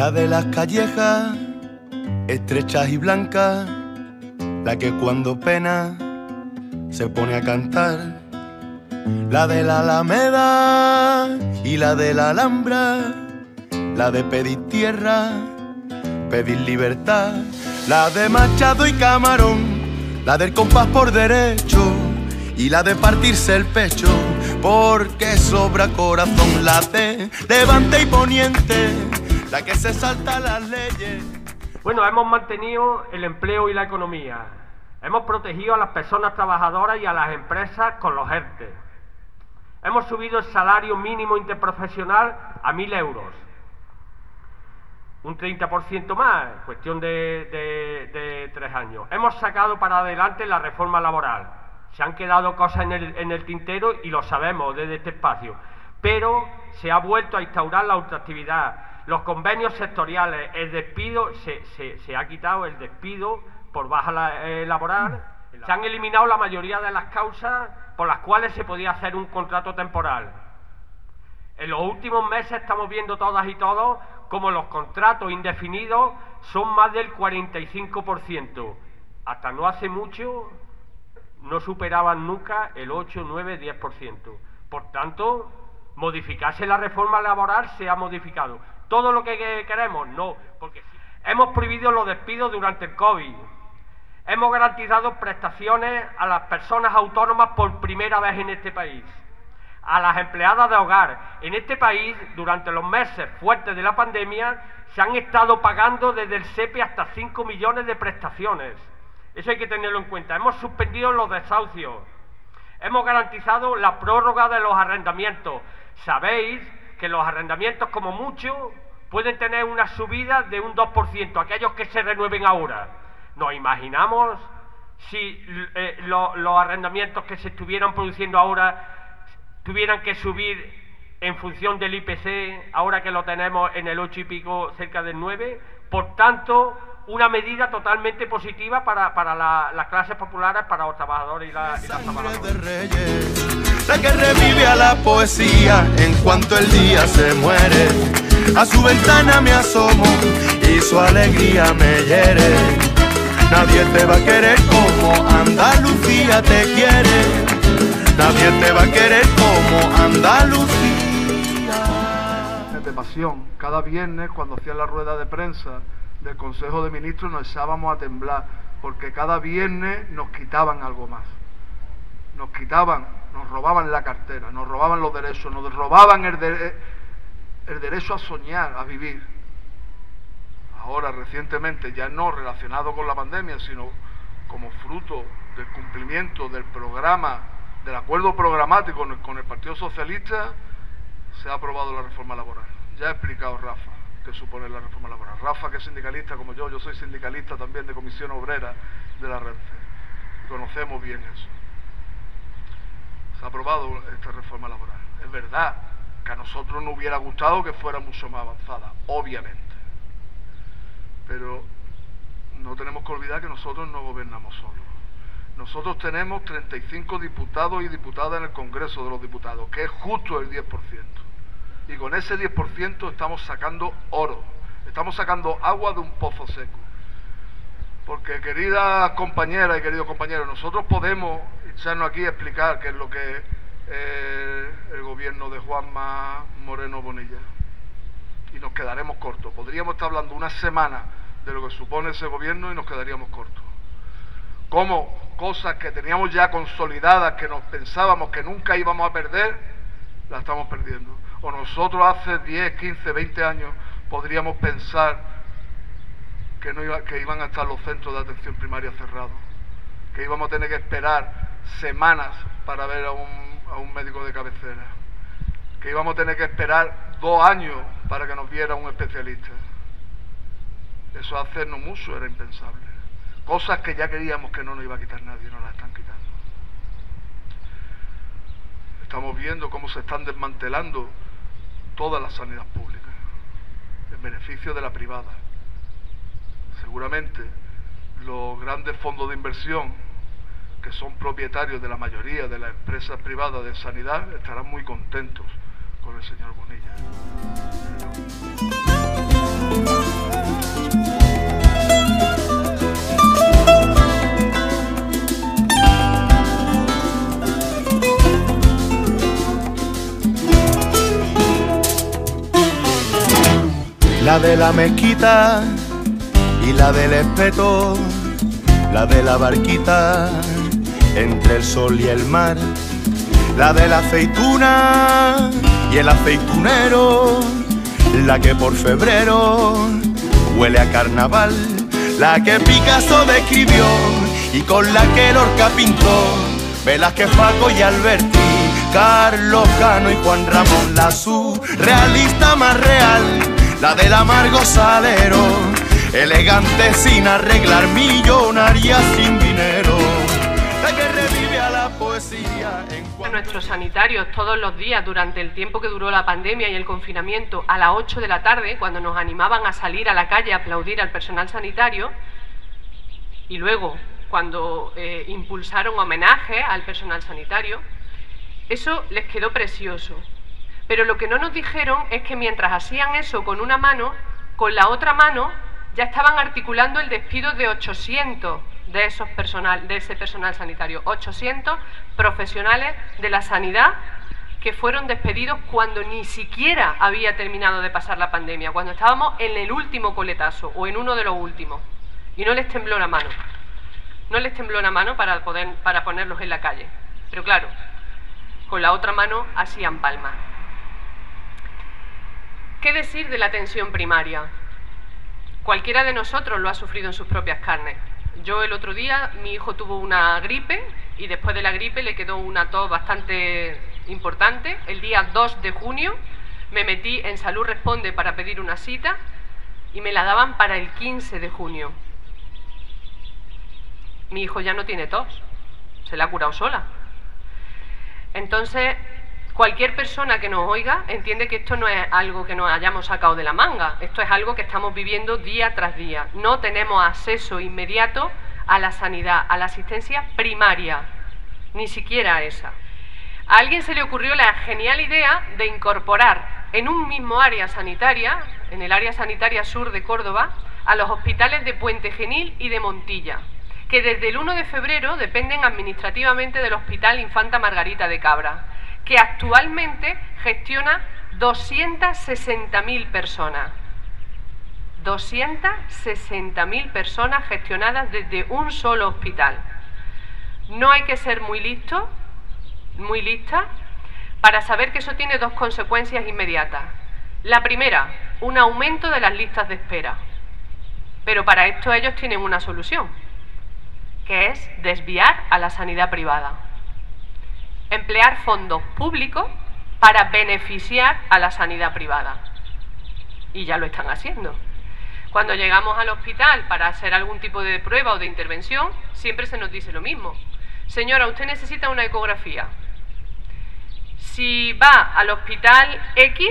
La de las callejas, estrechas y blancas, la que cuando pena se pone a cantar. La de la Alameda y la de la Alhambra, la de pedir tierra, pedir libertad. La de Machado y Camarón, la del compás por derecho y la de partirse el pecho porque sobra corazón. La de Levante y Poniente, la que se salta las leyes. Bueno, hemos mantenido el empleo y la economía. Hemos protegido a las personas trabajadoras y a las empresas con los ERTE. Hemos subido el salario mínimo interprofesional a 1.000 euros. Un 30% más, cuestión de 3 años. Hemos sacado para adelante la reforma laboral. Se han quedado cosas en el tintero y lo sabemos desde este espacio. Pero se ha vuelto a instaurar la ultraactividad, los convenios sectoriales, el despido, se ha quitado el despido por baja laboral. Se han eliminado la mayoría de las causas por las cuales se podía hacer un contrato temporal. En los últimos meses estamos viendo todas y todos como los contratos indefinidos son más del 45%. Hasta no hace mucho no superaban nunca el 8, 9, 10%. Por tanto, modificarse la reforma laboral se ha modificado. ¿Todo lo que queremos? No, porque hemos prohibido los despidos durante el COVID. Hemos garantizado prestaciones a las personas autónomas por primera vez en este país. A las empleadas de hogar. En este país, durante los meses fuertes de la pandemia, se han estado pagando desde el SEPE hasta 5 millones de prestaciones. Eso hay que tenerlo en cuenta. Hemos suspendido los desahucios. Hemos garantizado la prórroga de los arrendamientos. Sabéis que los arrendamientos, como mucho, pueden tener una subida de un 2%, aquellos que se renueven ahora. Nos imaginamos si los arrendamientos que se estuvieran produciendo ahora tuvieran que subir en función del IPC, ahora que lo tenemos en el 8 y pico, cerca del 9. Por tanto, una medida totalmente positiva para las clases populares, para los trabajadores y las trabajadoras. La que revive a la poesía en cuanto el día se muere. A su ventana me asomo y su alegría me hiere. Nadie te va a querer como Andalucía te quiere. Nadie te va a querer como Andalucía. De pasión, cada viernes cuando hacían la rueda de prensa del Consejo de Ministros nos echábamos a temblar, porque cada viernes nos quitaban algo más. Nos robaban la cartera, nos robaban los derechos, nos robaban el derecho a soñar, a vivir. Ahora, recientemente, ya no relacionado con la pandemia, sino como fruto del cumplimiento del programa, del acuerdo programático con el Partido Socialista, se ha aprobado la reforma laboral. Ya ha explicado Rafa qué supone la reforma laboral. Rafa, que es sindicalista como yo soy sindicalista también de Comisión Obrera de la Renfe. Conocemos bien eso. Se ha aprobado esta reforma laboral. Es verdad que a nosotros nos hubiera gustado que fuera mucho más avanzada, obviamente. Pero no tenemos que olvidar que nosotros no gobernamos solos. Nosotros tenemos 35 diputados y diputadas en el Congreso de los Diputados, que es justo el 10%. Y con ese 10% estamos sacando oro, estamos sacando agua de un pozo seco. Porque, queridas compañeras y queridos compañeros, nosotros podemos echarnos aquí a explicar qué es lo que es el gobierno de Juanma Moreno Bonilla. Y nos quedaremos cortos. Podríamos estar hablando una semana de lo que supone ese gobierno y nos quedaríamos cortos. Como cosas que teníamos ya consolidadas, que nos pensábamos que nunca íbamos a perder, las estamos perdiendo. O nosotros hace 10, 15, 20 años podríamos pensar que iban a estar los centros de atención primaria cerrados, que íbamos a tener que esperar semanas para ver a un médico de cabecera, que íbamos a tener que esperar 2 años para que nos viera un especialista. Eso hace no mucho era impensable. Cosas que ya queríamos que no nos iba a quitar nadie, nos las están quitando. Estamos viendo cómo se están desmantelando toda la sanidad pública en beneficio de la privada. Seguramente los grandes fondos de inversión, que son propietarios de la mayoría de las empresas privadas de sanidad, estarán muy contentos con el señor Bonilla. La de la mezquita y la del espeto, la de la barquita entre el sol y el mar, la de la aceituna y el aceitunero, la que por febrero huele a carnaval, la que Picasso describió y con la que Lorca pintó, Velázquez, Paco y Alberti, Carlos Cano y Juan Ramón, la surrealista más real, la del amargo salero, elegante sin arreglar, millonaria sin dinero, la que revive a la poesía. A nuestros sanitarios todos los días durante el tiempo que duró la pandemia y el confinamiento, a las 8 de la tarde, cuando nos animaban a salir a la calle a aplaudir al personal sanitario, y luego cuando impulsaron homenaje al personal sanitario, eso les quedó precioso. Pero lo que no nos dijeron es que mientras hacían eso con una mano, con la otra mano ya estaban articulando el despido de 800 de ese personal sanitario. 800 profesionales de la sanidad que fueron despedidos cuando ni siquiera había terminado de pasar la pandemia, cuando estábamos en el último coletazo o en uno de los últimos. Y no les tembló la mano. No les tembló la mano para ponerlos en la calle. Pero claro, con la otra mano hacían palmas. ¿Qué decir de la atención primaria? Cualquiera de nosotros lo ha sufrido en sus propias carnes. Yo el otro día, mi hijo tuvo una gripe y después de la gripe le quedó una tos bastante importante. El día 2 de junio me metí en Salud Responde para pedir una cita y me la daban para el 15 de junio. Mi hijo ya no tiene tos, se la ha curado sola. Entonces, cualquier persona que nos oiga entiende que esto no es algo que nos hayamos sacado de la manga, esto es algo que estamos viviendo día tras día. No tenemos acceso inmediato a la sanidad, a la asistencia primaria, ni siquiera a esa. A alguien se le ocurrió la genial idea de incorporar en un mismo área sanitaria, en el área sanitaria sur de Córdoba, a los hospitales de Puente Genil y de Montilla, que desde el 1 de febrero dependen administrativamente del Hospital Infanta Margarita de Cabra, que actualmente gestiona 260.000 personas. 260.000 personas gestionadas desde un solo hospital. No hay que ser muy listo, muy lista, para saber que eso tiene dos consecuencias inmediatas. La primera, un aumento de las listas de espera. Pero para esto ellos tienen una solución, que es desviar a la sanidad privada. Emplear fondos públicos para beneficiar a la sanidad privada. Y ya lo están haciendo. Cuando llegamos al hospital para hacer algún tipo de prueba o de intervención, siempre se nos dice lo mismo. Señora, usted necesita una ecografía. Si va al hospital X,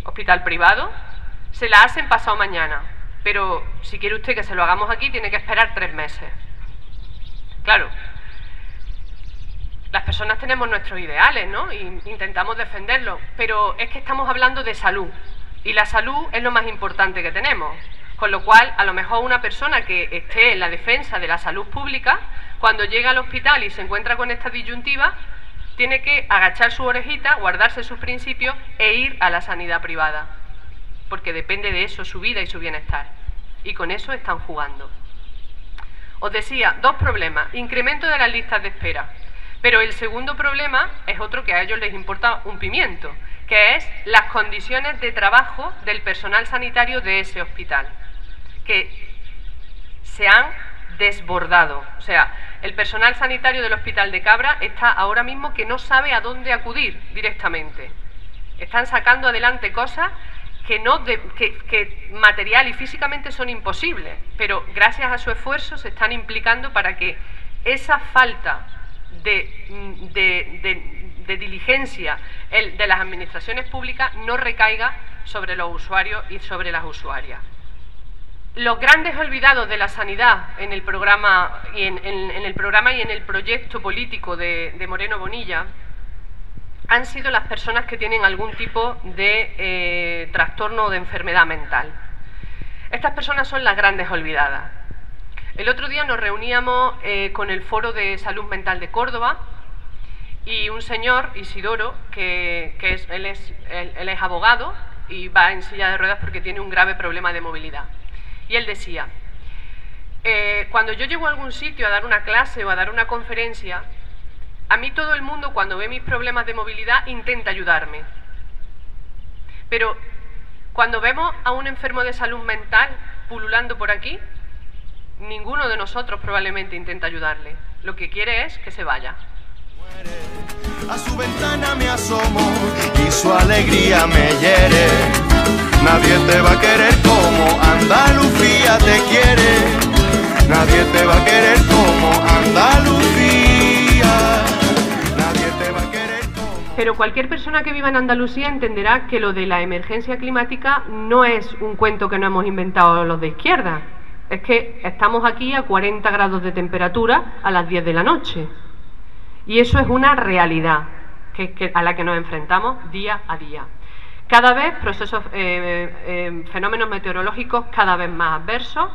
hospital privado, se la hacen pasado mañana. Pero si quiere usted que se lo hagamos aquí, tiene que esperar 3 meses. Claro. Las personas tenemos nuestros ideales, ¿no? Y intentamos defenderlos, pero es que estamos hablando de salud, y la salud es lo más importante que tenemos. Con lo cual, a lo mejor una persona que esté en la defensa de la salud pública, cuando llega al hospital y se encuentra con esta disyuntiva, tiene que agachar su orejita, guardarse sus principios e ir a la sanidad privada, porque depende de eso su vida y su bienestar. Y con eso están jugando. Os decía, 2 problemas. Incremento de las listas de espera. Pero el segundo problema es otro que a ellos les importa un pimiento, que es las condiciones de trabajo del personal sanitario de ese hospital, que se han desbordado. O sea, el personal sanitario del Hospital de Cabra está ahora mismo que no sabe a dónde acudir directamente. Están sacando adelante cosas que material y físicamente son imposibles, pero gracias a su esfuerzo se están implicando para que esa falta de diligencia de las administraciones públicas no recaiga sobre los usuarios y sobre las usuarias. Los grandes olvidados de la sanidad en el programa y en el proyecto político de Moreno Bonilla han sido las personas que tienen algún tipo de trastorno o de enfermedad mental. Estas personas son las grandes olvidadas. El otro día nos reuníamos con el Foro de Salud Mental de Córdoba y un señor, Isidoro, él es abogado y va en silla de ruedas porque tiene un grave problema de movilidad. Y él decía, cuando yo llego a algún sitio a dar una clase o a dar una conferencia, a mí todo el mundo cuando ve mis problemas de movilidad intenta ayudarme. Pero cuando vemos a un enfermo de salud mental pululando por aquí, ninguno de nosotros probablemente intenta ayudarle. Lo que quiere es que se vaya. A su ventana me asomo y su alegría me hiere. Nadie te va a querer como Andalucía te quiere. Nadie te va a querer como Andalucía. Nadie te va a querer como... Pero cualquier persona que viva en Andalucía entenderá que lo de la emergencia climática no es un cuento que no hemos inventado los de izquierda. Es que estamos aquí a 40 grados de temperatura a las 10 de la noche. Y eso es una realidad a la que nos enfrentamos día a día. Cada vez fenómenos meteorológicos cada vez más adversos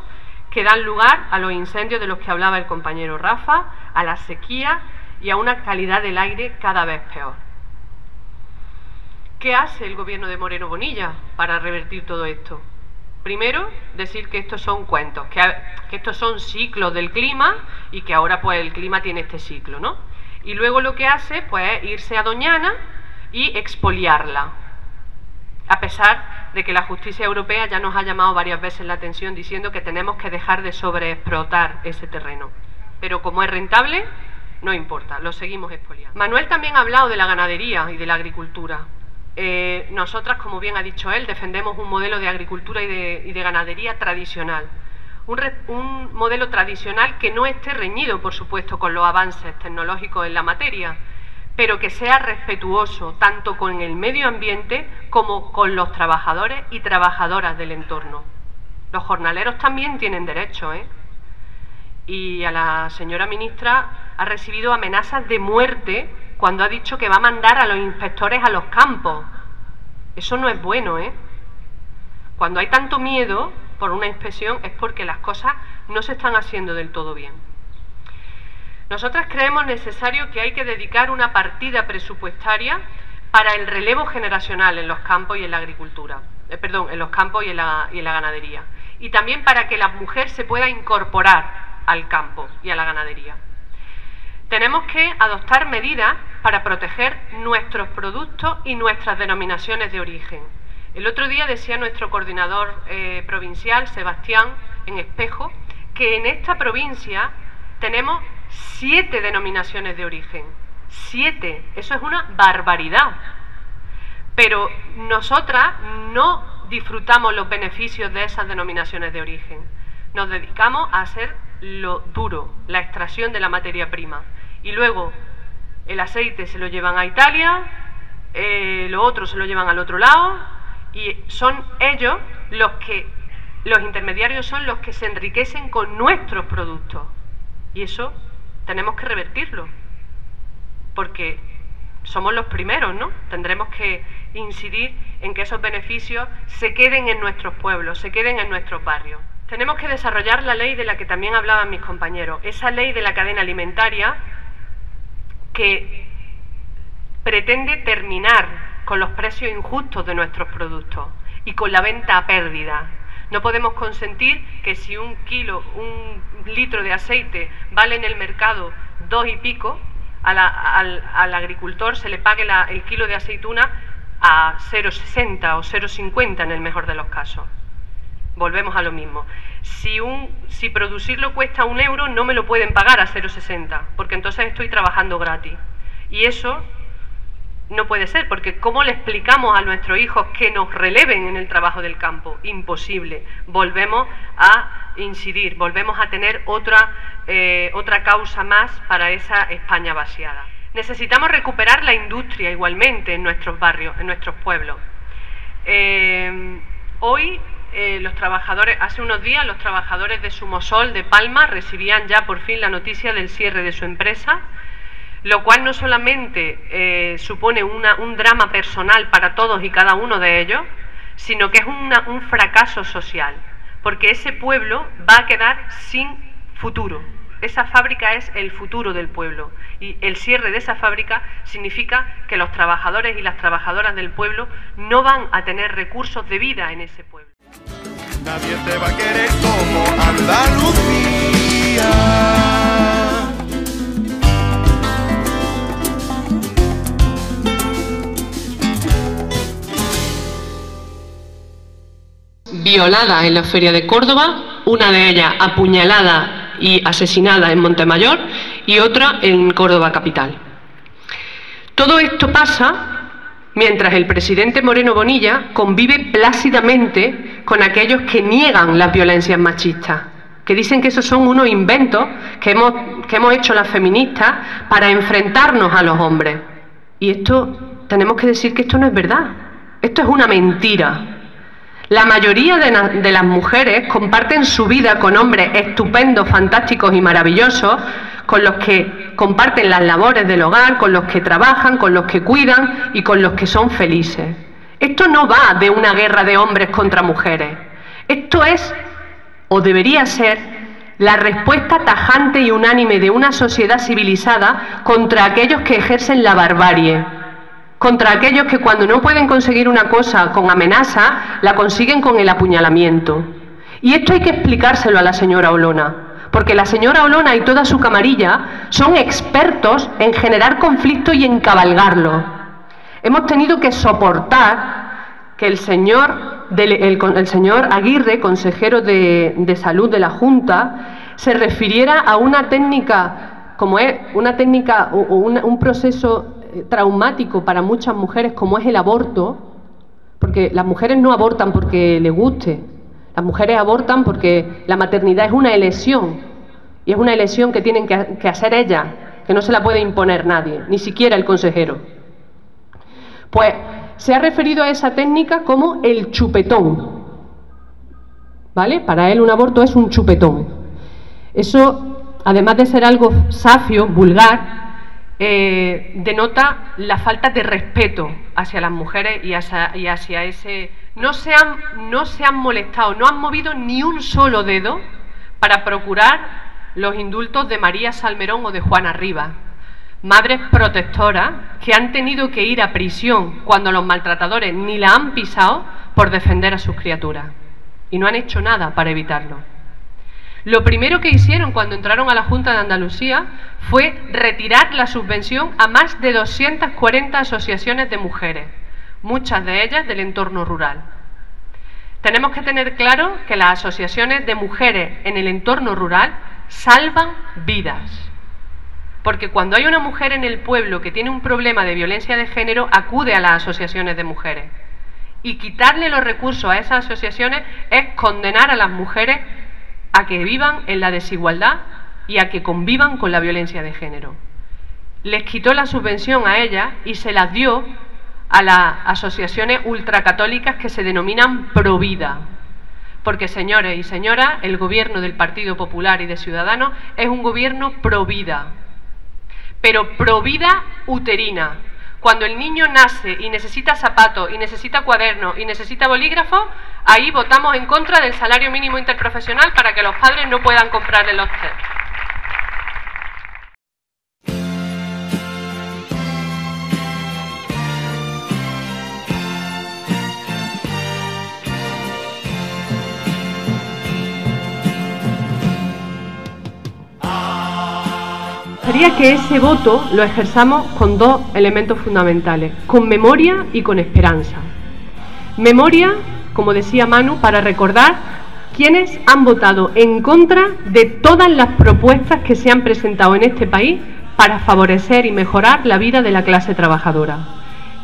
que dan lugar a los incendios de los que hablaba el compañero Rafa, a la sequía y a una calidad del aire cada vez peor. ¿Qué hace el gobierno de Moreno Bonilla para revertir todo esto? Primero, decir que estos son cuentos, que estos son ciclos del clima y que ahora pues el clima tiene este ciclo, ¿no? Y luego lo que hace pues es irse a Doñana y expoliarla, a pesar de que la justicia europea ya nos ha llamado varias veces la atención diciendo que tenemos que dejar de sobreexplotar ese terreno. Pero como es rentable, no importa, lo seguimos expoliando. Manuel también ha hablado de la ganadería y de la agricultura. Nosotras, como bien ha dicho él, defendemos un modelo de agricultura y de ganadería tradicional. Un modelo tradicional que no esté reñido, por supuesto, con los avances tecnológicos en la materia, pero que sea respetuoso tanto con el medio ambiente como con los trabajadores y trabajadoras del entorno. Los jornaleros también tienen derecho, ¿eh? Y a la señora ministra ha recibido amenazas de muerte cuando ha dicho que va a mandar a los inspectores a los campos. Eso no es bueno, ¿eh? Cuando hay tanto miedo por una inspección es porque las cosas no se están haciendo del todo bien. Nosotras creemos necesario que hay que dedicar una partida presupuestaria para el relevo generacional en los campos y en la agricultura, en los campos y en la ganadería, y también para que la mujer se pueda incorporar al campo y a la ganadería. Tenemos que adoptar medidas para proteger nuestros productos y nuestras denominaciones de origen. El otro día decía nuestro coordinador provincial, Sebastián, en Espejo, que en esta provincia tenemos 7 denominaciones de origen. 7, eso es una barbaridad. Pero nosotras no disfrutamos los beneficios de esas denominaciones de origen. Nos dedicamos a hacer lo duro, la extracción de la materia prima. Y luego el aceite se lo llevan a Italia, lo otro se lo llevan al otro lado, y son ellos los intermediarios son los que se enriquecen con nuestros productos. Y eso tenemos que revertirlo, porque somos los primeros, ¿no? Tendremos que incidir en que esos beneficios se queden en nuestros pueblos, se queden en nuestros barrios. Tenemos que desarrollar la ley de la que también hablaban mis compañeros, esa ley de la cadena alimentaria que pretende terminar con los precios injustos de nuestros productos y con la venta a pérdida. No podemos consentir que si un litro de aceite vale en el mercado 2 y pico, al agricultor se le pague el kilo de aceituna a 0,60 o 0,50 en el mejor de los casos. Volvemos a lo mismo. Si producirlo cuesta 1 euro, no me lo pueden pagar a 0,60, porque entonces estoy trabajando gratis. Y eso no puede ser, porque ¿cómo le explicamos a nuestros hijos que nos releven en el trabajo del campo? Imposible. Volvemos a incidir, volvemos a tener otra causa más para esa España vaciada. Necesitamos recuperar la industria igualmente en nuestros barrios, en nuestros pueblos. Hoy los trabajadores, hace unos días, los trabajadores de Sumosol de Palma recibían ya por fin la noticia del cierre de su empresa. lo cual no solamente supone un drama personal para todos y cada uno de ellos, sino que es un fracaso social, porque ese pueblo va a quedar sin futuro. Esa fábrica es el futuro del pueblo, y el cierre de esa fábrica significa que los trabajadores y las trabajadoras del pueblo no van a tener recursos de vida en ese pueblo. Nadie te va a querer como Andalucía. Violada en la Feria de Córdoba, una de ellas apuñalada y asesinada en Montemayor y otra en Córdoba capital. Todo esto pasa mientras el presidente Moreno Bonilla convive plácidamente con aquellos que niegan las violencias machistas, que dicen que esos son unos inventos que hemos hecho las feministas para enfrentarnos a los hombres. Y esto, tenemos que decir que esto no es verdad, esto es una mentira. La mayoría de las mujeres comparten su vida con hombres estupendos, fantásticos y maravillosos, con los que comparten las labores del hogar, con los que trabajan, con los que cuidan y con los que son felices. Esto no va de una guerra de hombres contra mujeres. Esto es, o debería ser, la respuesta tajante y unánime de una sociedad civilizada contra aquellos que ejercen la barbarie, contra aquellos que cuando no pueden conseguir una cosa con amenaza, la consiguen con el apuñalamiento. Y esto hay que explicárselo a la señora Olona, porque la señora Olona y toda su camarilla son expertos en generar conflicto y en cabalgarlo. Hemos tenido que soportar que el señor Aguirre, consejero de Salud de la Junta, se refiriera a una técnica, como es una técnica o un proceso traumático para muchas mujeres como es el aborto, porque las mujeres no abortan porque les guste, las mujeres abortan porque la maternidad es una elección, y es una elección que tienen que hacer ellas, que no se la puede imponer nadie, ni siquiera el consejero. Pues se ha referido a esa técnica como el chupetón, ¿vale? Para él un aborto es un chupetón. Eso, además de ser algo safio, vulgar, denota la falta de respeto hacia las mujeres y hacia ese... No se han molestado, no han movido ni un solo dedo para procurar los indultos de María Salmerón o de Juana Rivas, madres protectoras que han tenido que ir a prisión cuando los maltratadores ni la han pisado por defender a sus criaturas, y no han hecho nada para evitarlo. Lo primero que hicieron cuando entraron a la Junta de Andalucía fue retirar la subvención a más de 240 asociaciones de mujeres, muchas de ellas del entorno rural. Tenemos que tener claro que las asociaciones de mujeres en el entorno rural salvan vidas, porque cuando hay una mujer en el pueblo que tiene un problema de violencia de género, acude a las asociaciones de mujeres, y quitarle los recursos a esas asociaciones es condenar a las mujeres a que vivan en la desigualdad y a que convivan con la violencia de género. Les quitó la subvención a ellas y se las dio a las asociaciones ultracatólicas que se denominan Provida, porque, señores y señoras, el gobierno del Partido Popular y de Ciudadanos es un gobierno provida, pero provida uterina. Cuando el niño nace y necesita zapatos, y necesita cuadernos, y necesita bolígrafos, ahí votamos en contra del salario mínimo interprofesional para que los padres no puedan comprarle los test. Sería que ese voto lo ejerzamos con dos elementos fundamentales, con memoria y con esperanza. Memoria, como decía Manu, para recordar quienes han votado en contra de todas las propuestas que se han presentado en este país para favorecer y mejorar la vida de la clase trabajadora.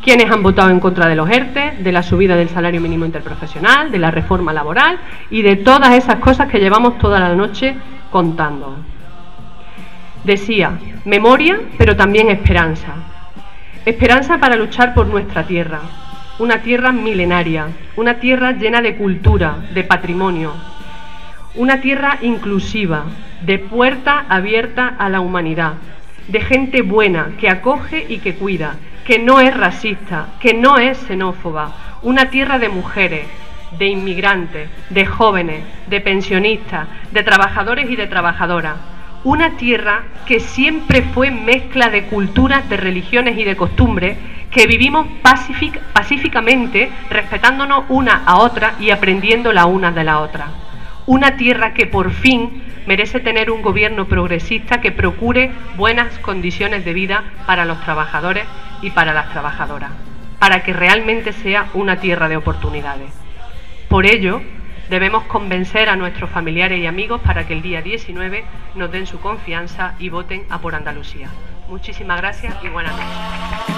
Quienes han votado en contra de los ERTE, de la subida del salario mínimo interprofesional, de la reforma laboral y de todas esas cosas que llevamos toda la noche contando. Decía, memoria, pero también esperanza. Esperanza para luchar por nuestra tierra, una tierra milenaria, una tierra llena de cultura, de patrimonio, una tierra inclusiva, de puerta abierta a la humanidad, de gente buena, que acoge y que cuida, que no es racista, que no es xenófoba, una tierra de mujeres, de inmigrantes, de jóvenes, de pensionistas, de trabajadores y de trabajadoras. Una tierra que siempre fue mezcla de culturas, de religiones y de costumbres, que vivimos pacíficamente, respetándonos una a otra y aprendiendo la una de la otra. Una tierra que por fin merece tener un gobierno progresista que procure buenas condiciones de vida para los trabajadores y para las trabajadoras, para que realmente sea una tierra de oportunidades. Por ello, debemos convencer a nuestros familiares y amigos para que el día 19 nos den su confianza y voten a por Andalucía. Muchísimas gracias y buenas noches.